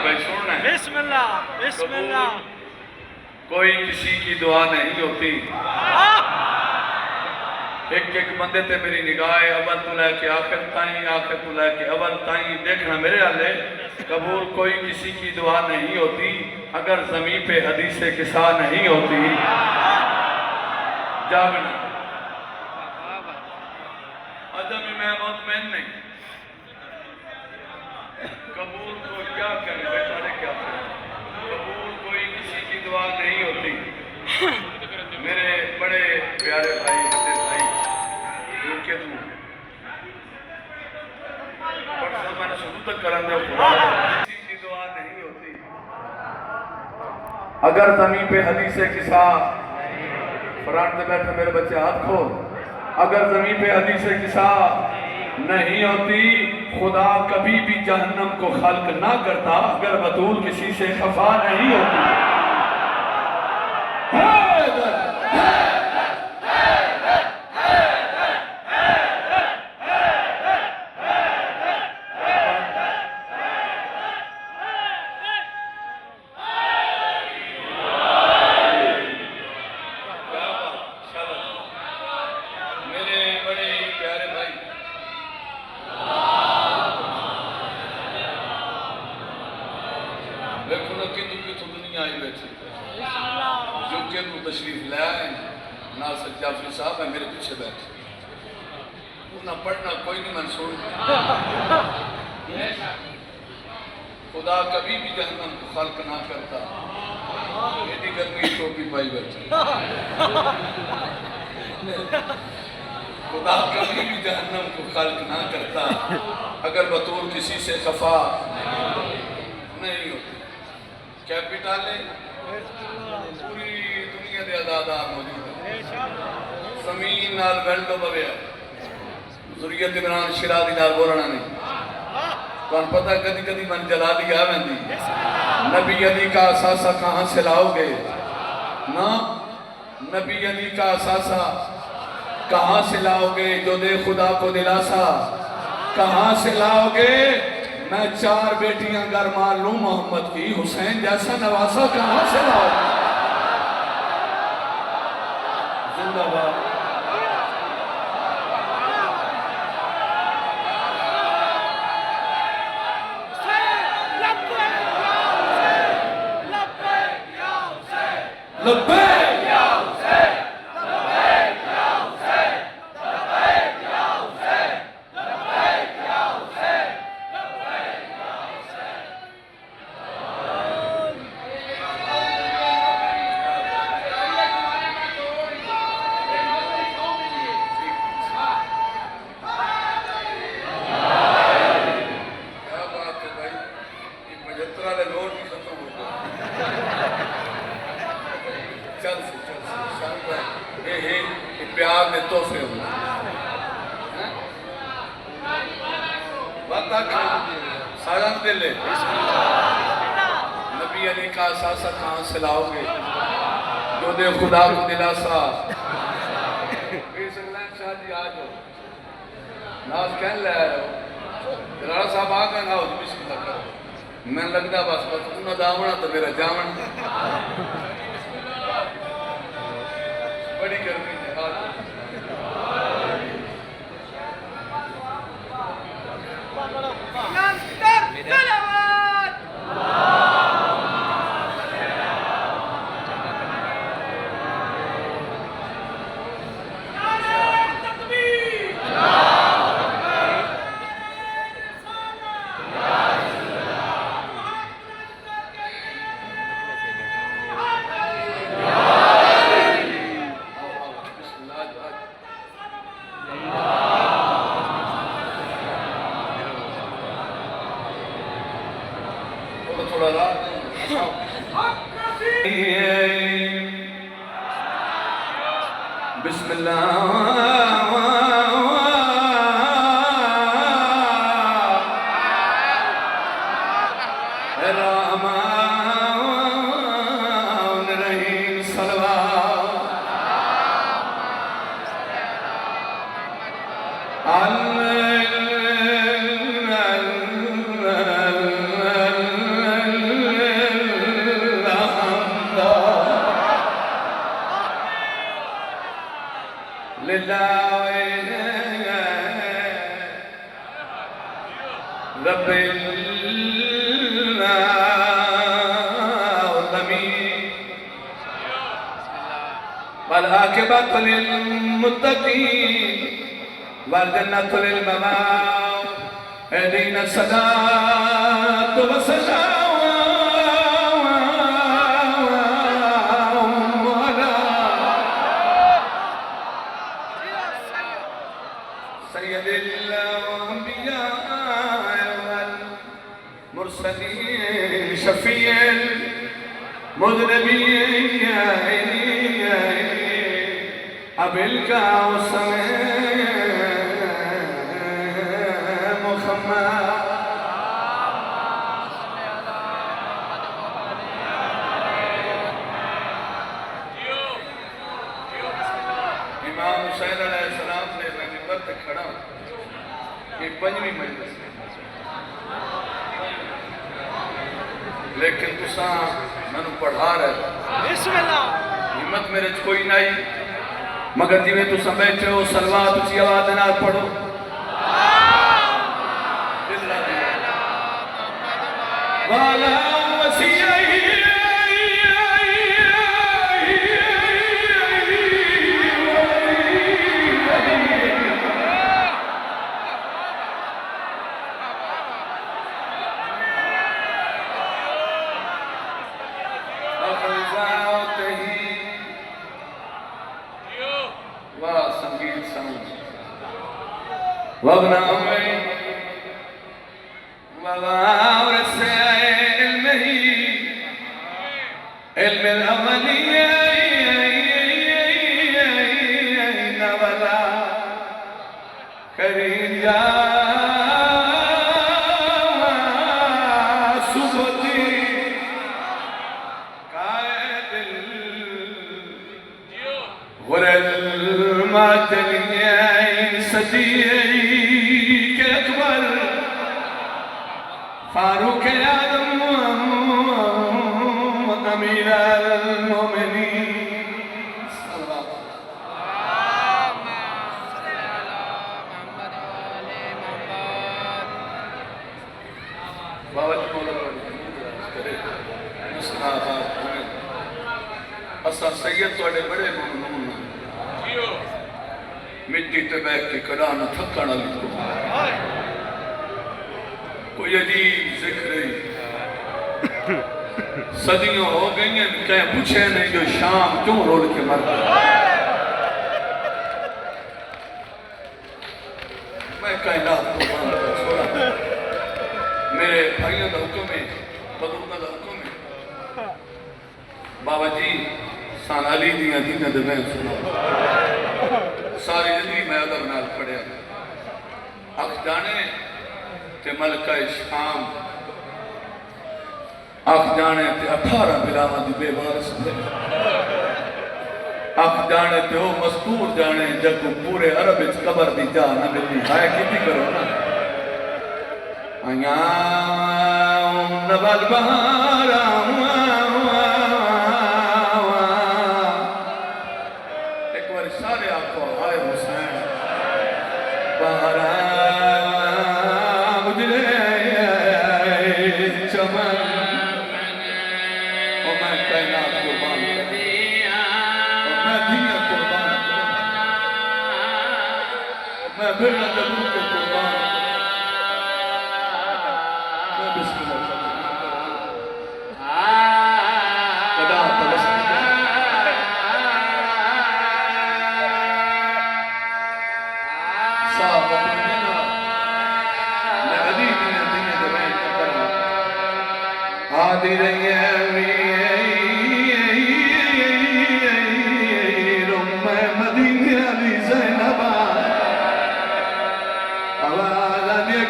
भाई सुनना है। बिस्मिल्लाह बिस्मिल्लाह। कोई किसी की दुआ नहीं होती। एक एक बंदे ते मेरी निगाह है, अव्वल तो लैके आखिर ताई, आखिर तो लैके अव्वल ताई। देखना मेरे हाले, कबूल कोई किसी की दुआ नहीं होती अगर जमीन पे हदीसे किसा नहीं होती। जागना अदम मैं मुतमईन नहीं। कबूल को क्या करें बेचारे, क्या करें। कबूल कोई किसी की दुआ नहीं होती। मेरे बड़े प्यारे भाई, बड़े भाई उनके तू मैंने शुरू तक कर किसी की दुआ नहीं होती अगर जमीन पे हदीसे किसा। फ्रंट में बैठे मेरे बच्चे हाथ खोल। अगर जमीन पे हदीसे किसा नहीं होती, खुदा कभी भी जहन्नम को खल्क ना करता अगर बतूल किसी से खफा नहीं होती। देखो ना कि कितों दुनिया आई बैठी यूके को तशरीफ ले आए। नासिर जाफरी साहब है मेरे पीछे बैठे, उन्हें पढ़ना कोई नहीं, मैं सुन। खुदा कभी भी जहन्नम को खल्क ना करता। एडी गर्मी टोपी पाई बैठे। खुदा कभी भी जहन्नम को खल्क ना करता अगर बतौर किसी से खफा नहीं होती। कैपिटल पूरी दुनिया के आदादार मौजूद है। जमीन नाल वेल्डो बवेया जुरियत इमरान शिरादी नाल बोलना नहीं। तुम पता कदी कदी मन जला दी आ वैंदी। नबी अली का असासा कहाँ से लाओगे ना, नबी अली का असासा कहाँ से लाओगे जो दे खुदा को दिलासा। कहाँ से लाओगे, मैं 4 बेटियां घर मार लूं मोहम्मद की, हुसैन जैसा नवासा कहां से लाओगे। जिंदाबाद। लब्बैक या हुसैन, लब्बैक या हुसैन, लब्बैक या हुसैन, लब्बैक या हुसैन। प्यार में तोहफे हो साजन दिले। नबी अली का असासा कहाँ से लाओगे जो दे खुदा को दिलासा। शाह जी आ जाओ, नाज कह ले जलाल साहब आ गए ना बिस्मिल्लाह करो। मैं लगता बस बस उन्हें दावना तो मेरा जावन। बड़ी गर्मी है। रब्बिल आलमीन वल आकिबतु लिल मुत्तकीन वल जन्नतु लिल मवाद अहदिना सलात व सलाम अला सय्यदिल अंबिया वल मुरसलीन शफीअल मुज़निबीन अबिल का इमाम हुसैन अलैहिस्सलाम ने मिंबर पे खड़ा ये पंजवीं मजलिस लेकिन तुसा मैनू पढ़ा रहे बिस्मिल्लाह हिम्मत मेरे च कोई नहीं मगर जिवें तुसा बैठे हो सलवात उची आवाज नाल पढ़ो वाला वसिया संगीत संग वगना फारूक आदम अमीर मोमिनीन असा सैयद तुहाडे बड़े ममनून मिट्टी ते बैठ के कड़ा न थकण वाली कोई अजीब जिक्र सदियों हो गई कह पूछे नहीं जो शाम क्यों रोल के मर गया मैं कायनात को मेरे भाइयों का हुक्म है बजुर्गों का हुक्म है बाबा जी सानाली दियां दियां दे मैं सुना सारी जिंदगी मैं अदब नाल पढ़िया अख जाने ते मलका शाम अख जाने ते 18 बिलावां दी बेवारस अख जाने ते ओ मस्तूर जाने जब पूरे अरब विच कबर दी जा न मिली है किती करो ना आया नवल बहारा एक बार सारे आपको हाय हुसैन बहारा आदि रही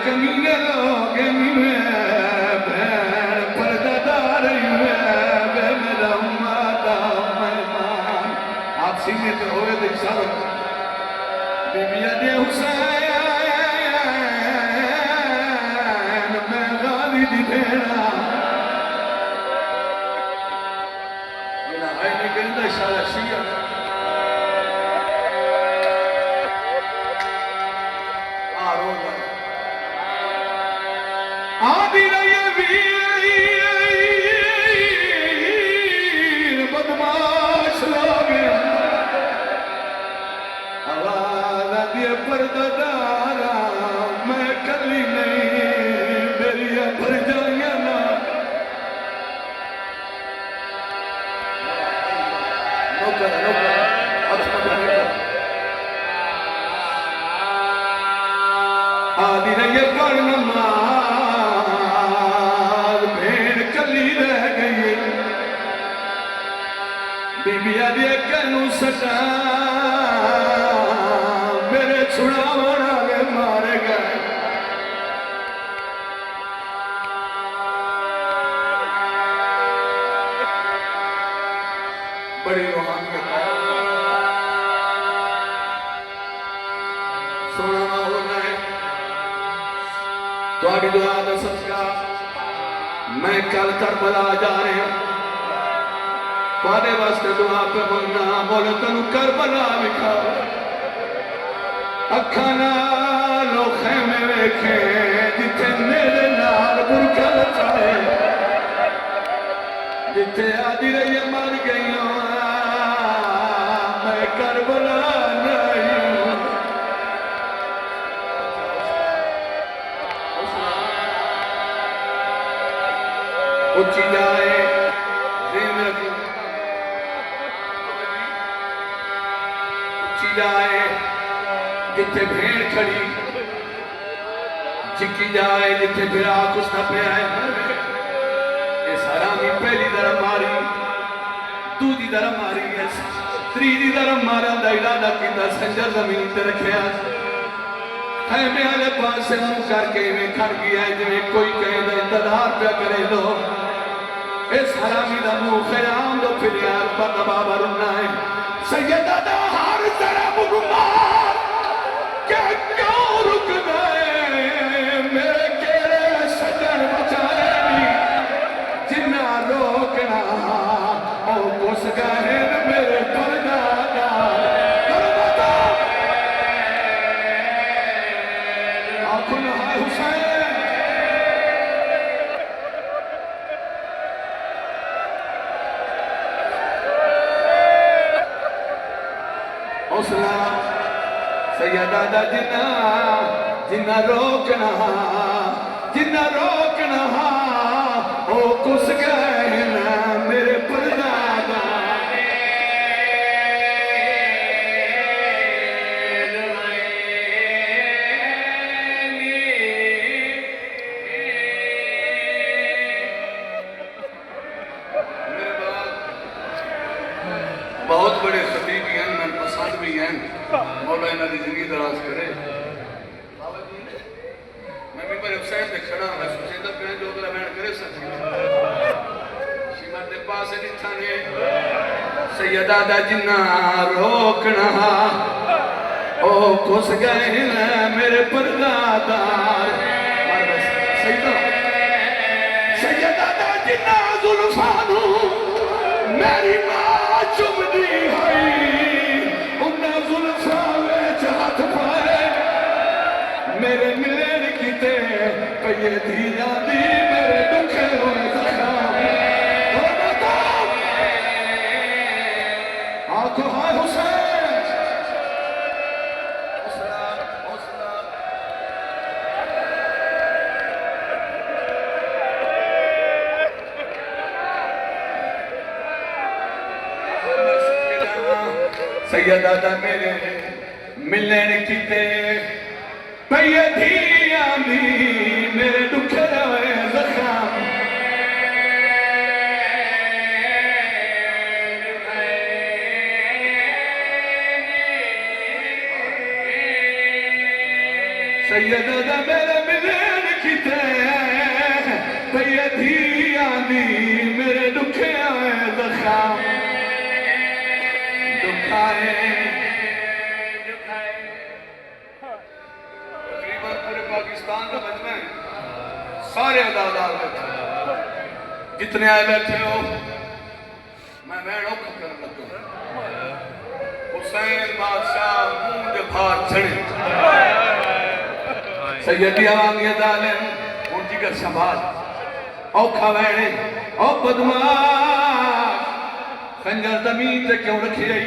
कमीने लोग पर्दादार मेरा माता मेहमान आप सीने तो हो गए सब बीबिया दे हुसैन मैं गाली दी भेड़ा आदि रही वीर बदमाश लोग आवाज आदि परदारा मैं कली नहीं मेरी भर जाइया ना नौकर आदि रही पर नमाज भेड़ कली रह गई बीबिया दिए कनू सटा मेरे छुड़ावन वाले मारे गए बड़ी रूहानियत है सोना होना है थोड़ी दुआ का सदका मैं कल करबला जा रहा थोड़े वास्ते दुआ पे बोलना बोले तेन करबला विखा अखा नालो खेमे वेखे जिथे मेरे नाल बुरका लचाए जिथे आदि रही मर गई मैं करबला नहीं उची जाए उची जाए जिथे भेड़ खड़ी चिकी जाए जिथे फिरा कुछ न पे आए ये सारा मी पहली तरह मारी दूजी तरह मारी है तीजी तरह मारन का इरादा किया संजर जमीन ते रखा खैमे वाले पास मुंह करके इवें खड़ गया जिवें कोई कहे इंतजार पे करे लो इस हरामी दा मुंह खयाम दो फिर यार बंदा बाबा रुना है सैयदा दा हर तरफ रुमार क्या क्यों रुक गए मेरे केरे सजन बचाए जिन्ना रोकना ओ कुछ गए मेरे परदादा आखुन है हुसैन हौसला सैयदा दा जिन्ना रोकना ओ कुछ गए ना मेरे परदादा बहुत बड़े खतीब भी हैं मन पसंद भी हैं मौला इन्हां दी जिंदगी दराज करे मैं भी पर हुसैन दे खड़ा मैं सोचदा पिया जो अगला बैठ करे सकी सीमा दे पास जिथा ने सैयदा दा जिन्ना रोकना ओ कुछ गए ना मेरे परदादार सैयदा दा जिन्ना जुल्फानू मेरी मां चुमदी है उन्ना जुल्फा विच हाथ पाए मेरे मिलन किते पये धी जांदी मेरे दुखे होए आखो हाय हुसैन हौसला हौसला सैयदा दा मेरे मिलन किते पये धी आंदी मेरे दुखे होए जख्म सैयदा दा मेरे मिलन किते पये धी आंदी मेरे दुखे होए जख्म तकरीबन पूरे पाकिस्तान का मजमा है सारे अदालत बैठे जितने आए बैठे हो मैं बहनों कर लगू हुसैन बादशाह मुंह के भार चढ़े सैयदी आवामी अदालत उनकी जिगर संभाल औखा वैणे औ बदमाश खंजर जमीन ते क्यों रखी आई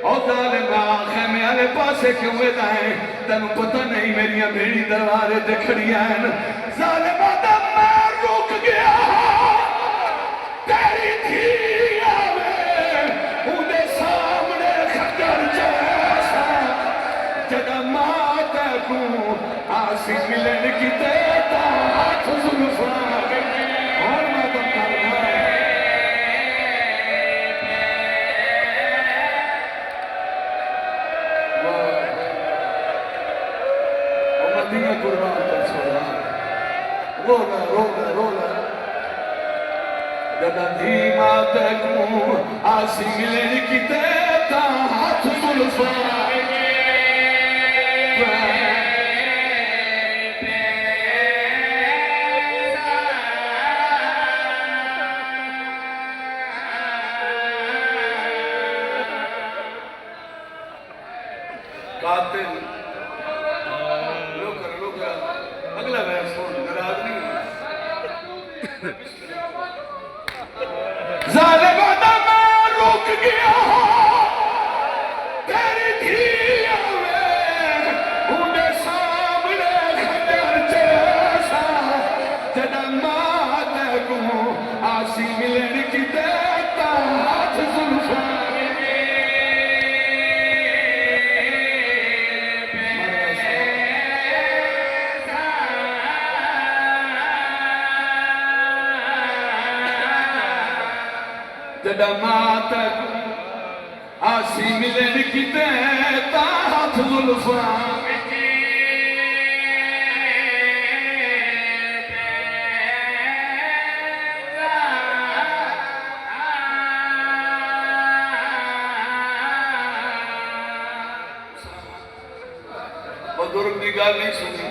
औ जालिमा खैमे आले पासे क्यों वेदा है तेनू पता नहीं मेरिया भेड़ी दरबारे ते खड़ियां हैं जालिमा दा मैं रुक गया तेरी थी आवे उदे सामने खंजर जैसा जदा माता को आसी मिलन की तेता हाथ जुल्फा और मातम करना उम्मतियां कुर्बान कर छोड़ा रोला रोला रोला जदा धी माता को आसी मिलन की तेता हाथ जुल्फा कातिल लोग अगला वर्ष नाराज नहीं जालिमा दा मैं रुक गया तेरी थी आवे उन्हें सामने खंजर जैसा जदा माता को आसी मिलन की देता हाथ जुल्फा जदा माता आसी मिलन की देता हाथ जुल्फा बुजुर्ग की गल नहीं सुनी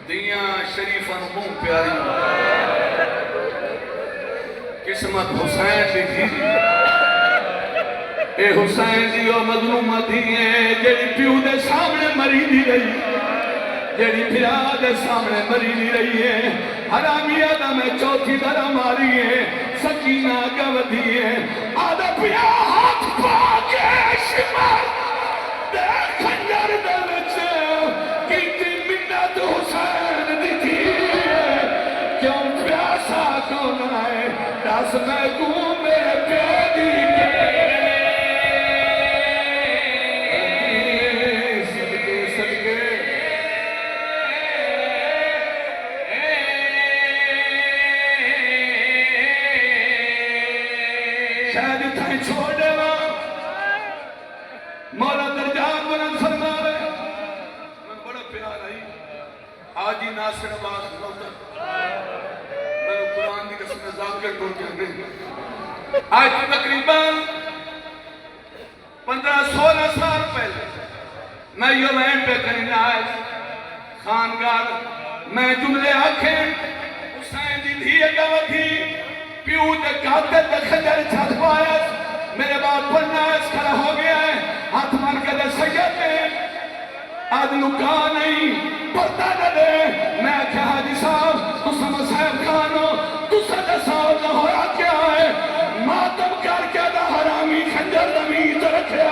दियां शरीफा मुंह प्यारी किस्मत हुसैन दी थी ए हुसैन दी ओ मजलूमा थी जेड़ी प्यू दे सामने मरी दी रही जेड़ी फिरा दे सामने मरी दी रही है हरामिया दा मैं चौथी दरा मारी है सकीना गवदी है आधा पिया हाथ पाके शिमर दे खंजर दे विच कीती मिन्नत हुसैन दी थी क्यों प्यासा कौन है दस मैं तू मेरे प्यारी सदके सदके शायद इतना छोड़ देवा मौला दरजात बुलंद फरमावे मैं बड़ा प्यार आई आज ही नासिर अब्बास गौतम कुरान की कसम जाकर टोल के आज तो तकरीबन 15-16 साल पहले मैं यो वैन पे करना आज खानगार मैं जुमले आखे हुसैन दी धी अगवथी प्यू दे कातिल दे खंजर छत पाया मेरे बाप पन्ना खड़ा हो गया है हाथ मार के दे सैयद ने आज लुका नहीं पता न दे मैं क्या हाजी साहब तुसा मसाहब खान हो तुसा दसा होया क्या है मातम करके दा हरामी खंजर जमीन रखे